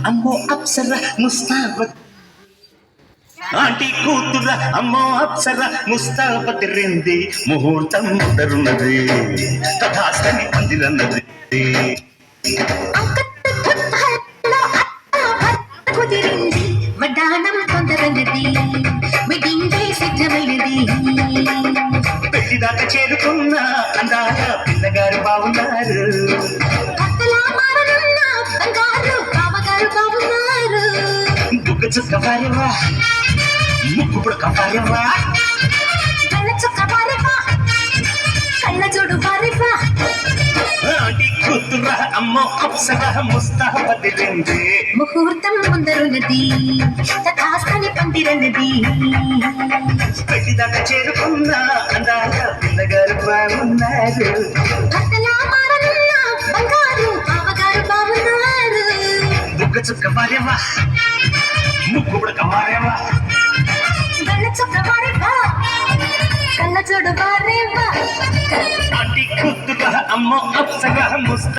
అమ్మో అప్సర ముస్తాబత్ ఆంటీ కూతుర అమ్మో అప్సర ముస్తాబతిరింది ముహూర్తం తరున్నది తథాస్తని పందిరన్నది కుదిరింది వడ్డానం తొందరన్నది వెడ్డింగ్ సిద్ధమైనది పెళ్లిదాకా చేరుకున్న అందాల పిల్లగారు బాగున్నారు బుగ్గ చుక్క వారేవా ముక్కు పుడక వారేవా కళ్ళ చుక్క వారేవా కళ్ళ జోడు వారేవా ఆంటీ కూతుర అమ్మో అప్సర ముస్తాబతిరింది ముహూర్తం ముందరున్నది తథాస్తని పందిరన్నది పెళ్లిదాకా చేరుకున్న అందాల పిల్లగారు బాగున్నారు భర్తలా మారనున్న బంగారు బావగారు బాగున్నారు బుగ్గ చుక్క వారేవా ముక్కు పుడక వారేవా కళ్ళ చుక్క వారేవా కళ్ళ జోడు వారేవా ఆంటీ కూతుర అమ్మో అప్సర ముస్తా